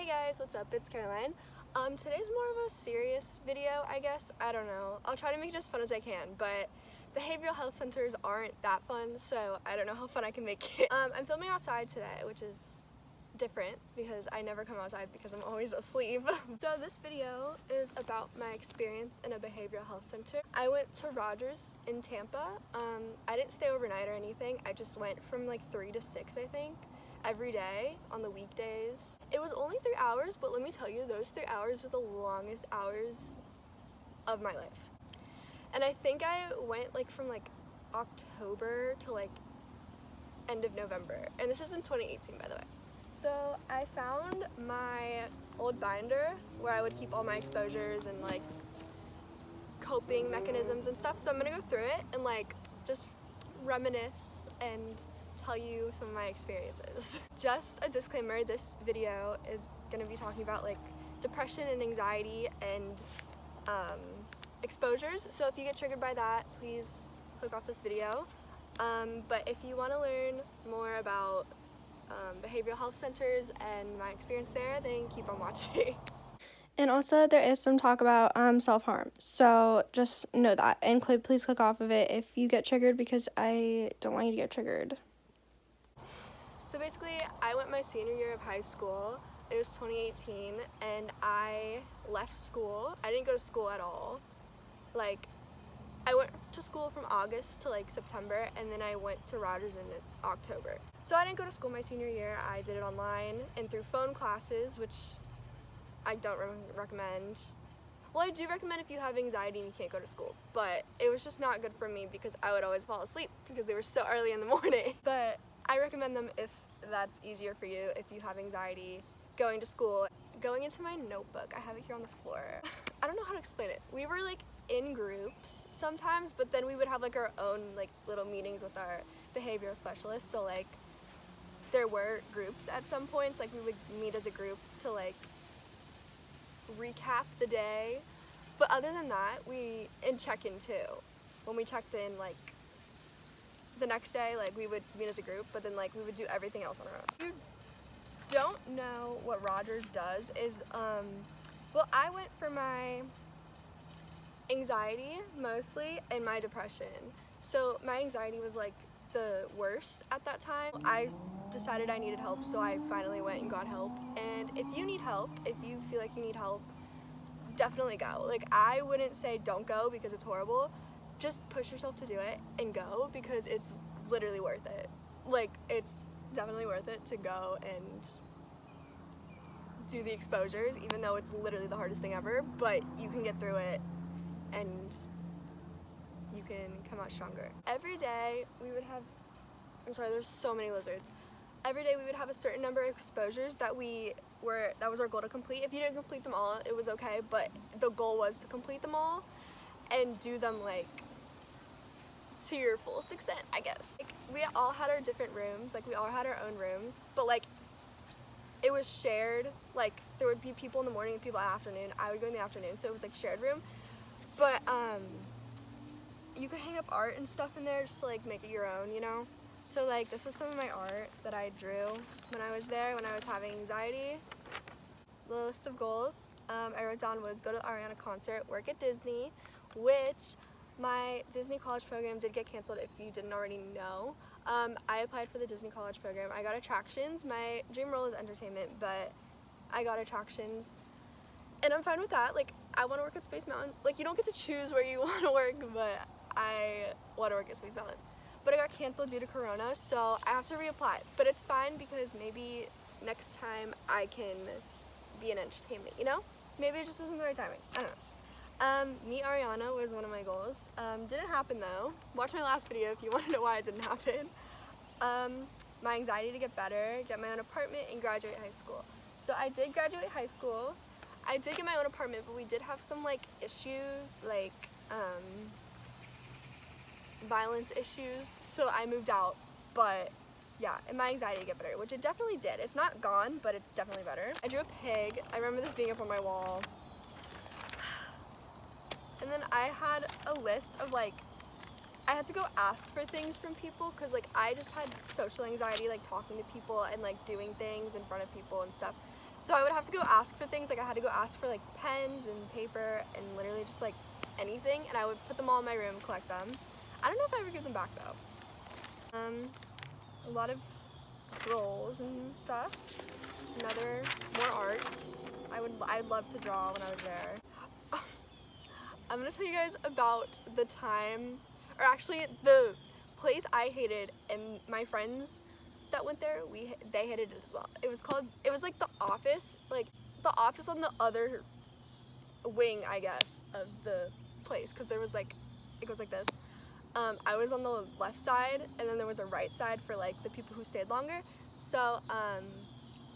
guys, what's up? It's Caroline. Today's more of a serious video, I guess. I don't know. I'll try to make it as fun as I can, but behavioral health centers aren't that fun, so I don't know how fun I can make it. I'm filming outside today, which is different because I never come outside because I'm always asleep. So this video is about my experience in a behavioral health center. I went to Rogers in Tampa. I didn't stay overnight or anything. I just went from like 3 to 6, I think, every day on the weekdays. It was only 3 hours, but let me tell you, those 3 hours were the longest hours of my life. And I think I went like from like October to like end of November. And this is in 2018, by the way. So I found my old binder where I would keep all my exposures and like coping mechanisms and stuff. So I'm gonna go through it and like just reminisce and tell you some of my experiences. Just a disclaimer, this video is gonna be talking about like depression and anxiety and exposures. So if you get triggered by that, please click off this video. But if you wanna learn more about behavioral health centers and my experience there, then keep on watching. And also there is some talk about self-harm, so just know that, and please click off of it if you get triggered, because I don't want you to get triggered. So basically, I went my senior year of high school. It was 2018, and I left school. I didn't go to school at all. Like, I went to school from August to like September, and then I went to Rogers in October. So I didn't go to school my senior year. I did it online and through phone classes, which I don't recommend. Well, I do recommend if you have anxiety and you can't go to school, but it was just not good for me because I would always fall asleep because they were so early in the morning. But I recommend them if that's easier for you, if you have anxiety going to school. Going into my notebook, I have it here on the floor. I don't know how to explain it. We were like in groups sometimes, but then we would have like our own like little meetings with our behavioral specialists. So like there were groups at some points, like we would meet as a group to like recap the day. But other than that, and check-in too. When we checked in like the next day, like we would meet as a group, but then like we would do everything else on our own. If you don't know what Rogers does is, well, I went for my anxiety mostly and my depression. So my anxiety was like the worst at that time. I decided I needed help, so I finally went and got help. And if you need help, if you feel like you need help, definitely go. Like, I wouldn't say don't go because it's horrible. Just push yourself to do it and go, because it's literally worth it. Like, it's definitely worth it to go and do the exposures, even though it's literally the hardest thing ever, but you can get through it and you can come out stronger. Every day we would have, I'm sorry, there's so many lizards. Every day we would have a certain number of exposures that was our goal to complete. If you didn't complete them all, it was okay, but the goal was to complete them all and do them like to your fullest extent, I guess. Like, we all had our different rooms, like we all had our own rooms, but like it was shared. Like there would be people in the morning and people in the afternoon. I would go in the afternoon, so it was like shared room. But you could hang up art and stuff in there just to like make it your own, you know? So like this was some of my art that I drew when I was there, when I was having anxiety. The list of goals I wrote down was go to the Ariana concert, work at Disney, which my Disney college program did get canceled if you didn't already know. I applied for the Disney college program. I got attractions. My dream role is entertainment, but I got attractions. And I'm fine with that. Like, I want to work at Space Mountain. Like, you don't get to choose where you want to work, but I want to work at Space Mountain. But it got canceled due to Corona, so I have to reapply. But it's fine because maybe next time I can be in entertainment, you know? Maybe it just wasn't the right timing. I don't know. Meet Ariana was one of my goals. Didn't happen though. Watch my last video if you want to know why it didn't happen. My anxiety to get better, get my own apartment, and graduate high school. So I did graduate high school. I did get my own apartment, but we did have some like issues, like violence issues, so I moved out. But yeah, and my anxiety to get better, which it definitely did. It's not gone, but it's definitely better. I drew a pig. I remember this being up on my wall. And then I had a list of like, I had to go ask for things from people because like I just had social anxiety, like talking to people and like doing things in front of people and stuff. So I would have to go ask for things, like I had to go ask for like pens and paper and literally just like anything, and I would put them all in my room, collect them. I don't know if I ever give them back though. A lot of rolls and stuff. More art. I'd love to draw when I was there. I'm gonna tell you guys about the time, or actually the place I hated, and my friends that went there, they hated it as well. It was like the office on the other wing, I guess, of the place, because there was like, it goes like this. I was on the left side, and then there was a right side for like the people who stayed longer. So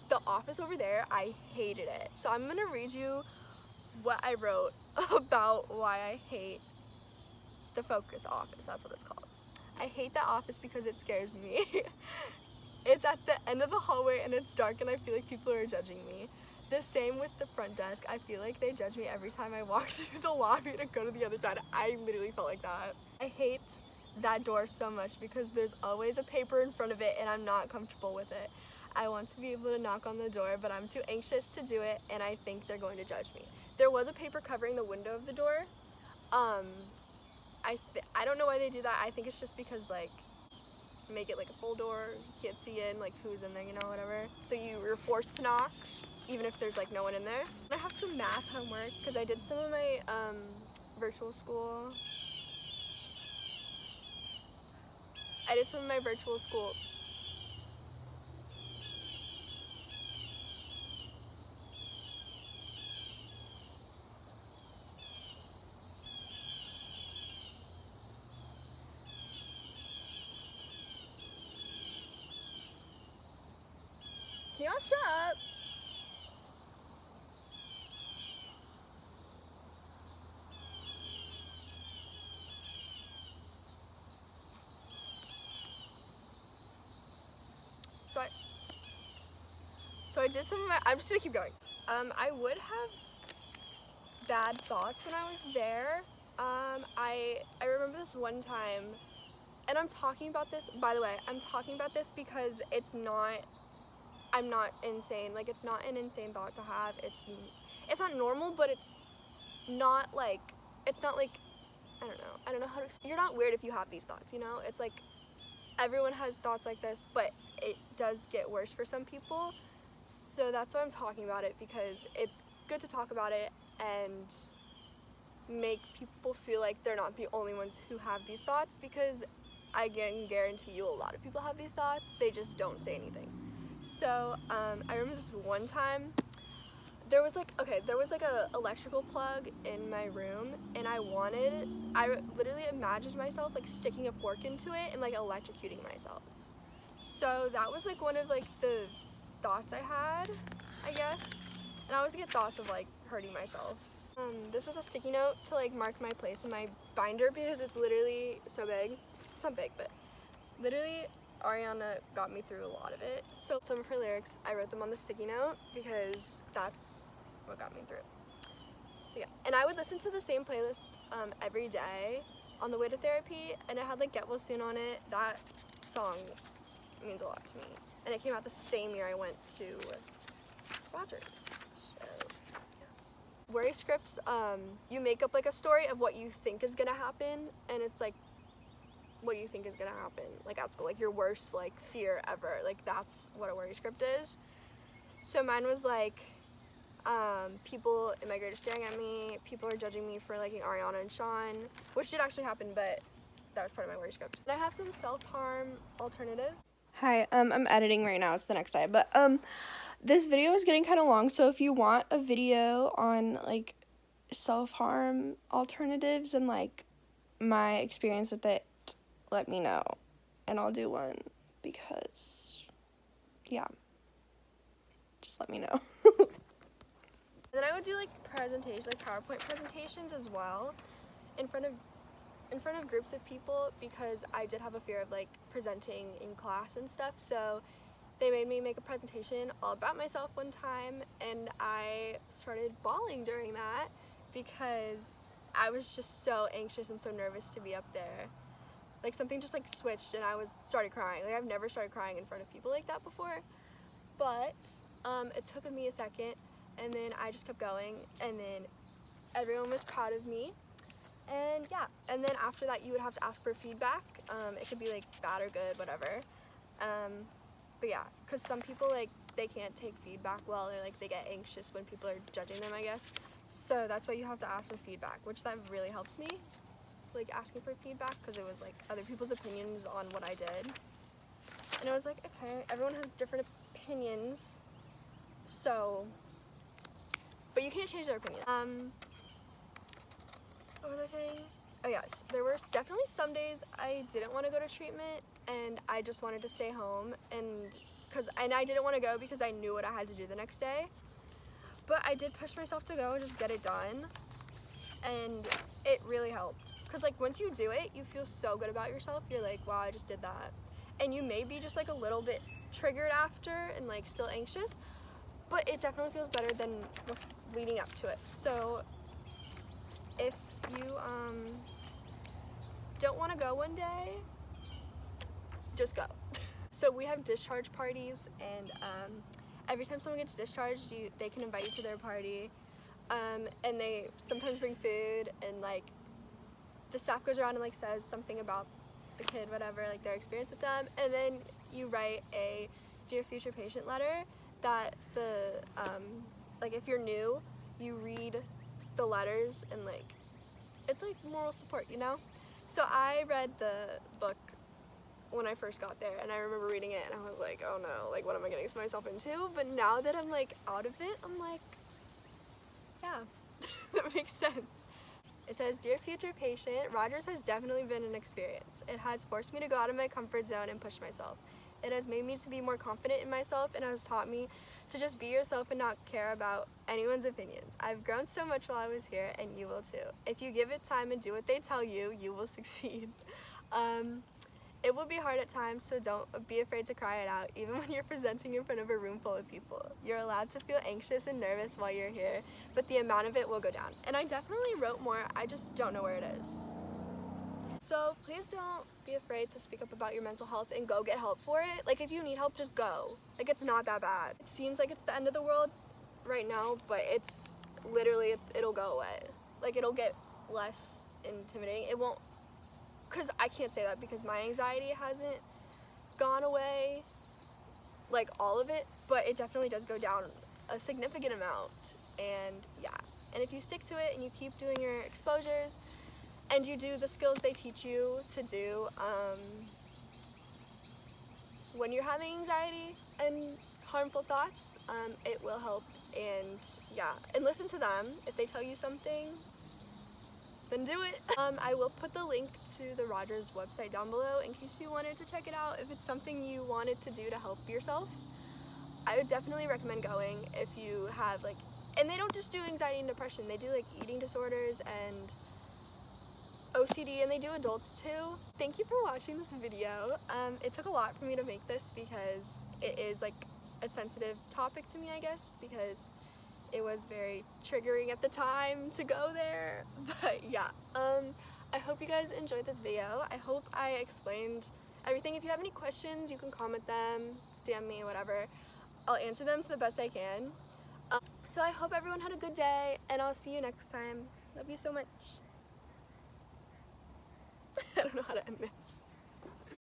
the office over there, I hated it. So I'm gonna read you what I wrote about why I hate the focus office. That's what it's called. I hate that office because it scares me. It's at the end of the hallway and it's dark and I feel like people are judging me. The same with the front desk. I feel like they judge me every time I walk through the lobby to go to the other side. I literally felt like that. I hate that door so much because there's always a paper in front of it and I'm not comfortable with it. I want to be able to knock on the door, but I'm too anxious to do it and I think they're going to judge me. There was a paper covering the window of the door. I don't know why they do that. I think it's just because like make it like a full door, you can't see in like who's in there, you know, whatever. So you're forced to knock even if there's like no one in there. I have some math homework because I did some of my virtual school. Can y'all shut up? So I did some of my, I'm just gonna keep going. I would have bad thoughts when I was there. I remember this one time, and I'm talking about this, by the way, I'm talking about this because I'm not insane. Like, it's not an insane thought to have. It's not normal, but it's not like, I don't know how to explain. You're not weird if you have these thoughts, you know? It's like, everyone has thoughts like this, but it does get worse for some people. So that's why I'm talking about it, because it's good to talk about it and make people feel like they're not the only ones who have these thoughts, because I can guarantee you a lot of people have these thoughts, they just don't say anything. So I remember this one time, there was like a electrical plug in my room, and I literally imagined myself like sticking a fork into it and like electrocuting myself. So that was like one of like the thoughts I had, I guess. And I always get thoughts of like hurting myself. This was a sticky note to like mark my place in my binder because it's literally so big. It's not big, but literally Ariana got me through a lot of it. So some of her lyrics, I wrote them on the sticky note because that's what got me through it. So yeah, and I would listen to the same playlist every day on the way to therapy, and it had like Get Well Soon on it. That song means a lot to me. And it came out the same year I went to Rogers. So yeah. Worry scripts, you make up like a story of what you think is gonna happen, and it's like what you think is gonna happen, like at school, like your worst like fear ever. Like that's what a worry script is. So mine was like, people in my grade are staring at me, people are judging me for liking Ariana and Sean, which did actually happen, but that was part of my worry script. And I have some self-harm alternatives. Hi, I'm editing right now, it's the next day, but this video is getting kind of long, so if you want a video on like self-harm alternatives and like my experience with it, let me know and I'll do one, because yeah, just let me know. And then I would do like presentations, like PowerPoint presentations as well, in front of groups of people, because I did have a fear of like presenting in class and stuff. So they made me make a presentation all about myself one time, and I started bawling during that because I was just so anxious and so nervous to be up there. Like something just like switched and I started crying. Like I've never started crying in front of people like that before. But It took me a second, and then I just kept going, and then everyone was proud of me. And yeah, and then after that you would have to ask for feedback. It could be like bad or good, whatever. But yeah, because some people, like, they can't take feedback well, or like they get anxious when people are judging them, I guess. So that's why you have to ask for feedback, which that really helped me, like asking for feedback, because it was like other people's opinions on what I did. And I was like, okay, everyone has different opinions, so, but you can't change their opinion. What was I saying? Oh yes, there were definitely some days I didn't want to go to treatment and I just wanted to stay home, and I didn't want to go because I knew what I had to do the next day. But I did push myself to go and just get it done, and it really helped. Because like once you do it, you feel so good about yourself. You're like, wow, I just did that. And you may be just like a little bit triggered after and like still anxious, but it definitely feels better than leading up to it. So if you don't want to go one day, just go. So we have discharge parties, and every time someone gets discharged, they can invite you to their party, and they sometimes bring food, and like the staff goes around and like says something about the kid, whatever, like their experience with them, and then you write a dear future patient letter that like if you're new, you read the letters, and like it's like moral support, you know? So I read the book when I first got there, and I remember reading it and I was like, oh no, like what am I getting myself into? But now that I'm like out of it, I'm like, yeah, that makes sense. It says, dear future patient, Rogers has definitely been an experience. It has forced me to go out of my comfort zone and push myself. It has made me to be more confident in myself, and has taught me to just be yourself and not care about anyone's opinions. I've grown so much while I was here, and you will too. If you give it time and do what they tell you, you will succeed. It will be hard at times, so don't be afraid to cry it out, even when you're presenting in front of a room full of people. You're allowed to feel anxious and nervous while you're here, but the amount of it will go down. And I definitely wrote more, I just don't know where it is. So please don't be afraid to speak up about your mental health and go get help for it. Like if you need help, just go. Like it's not that bad. It seems like it's the end of the world right now, but it's literally, it'll go away. Like it'll get less intimidating. It won't, because I can't say that because my anxiety hasn't gone away, like all of it, but it definitely does go down a significant amount. And yeah, and if you stick to it and you keep doing your exposures and you do the skills they teach you to do when you're having anxiety and harmful thoughts, it will help. And yeah, and listen to them. If they tell you something, then do it. I will put the link to the Rogers website down below in case you wanted to check it out. If it's something you wanted to do to help yourself, I would definitely recommend going if you have like, and they don't just do anxiety and depression, they do like eating disorders and OCD, and they do adults too. Thank you for watching this video. It took a lot for me to make this because it is like a sensitive topic to me, I guess, because it was very triggering at the time to go there. But yeah, I hope you guys enjoyed this video. I hope I explained everything. If you have any questions, you can comment them, DM me, whatever. I'll answer them to the best I can. So I hope everyone had a good day, and I'll see you next time. Love you so much. I don't know how to end this.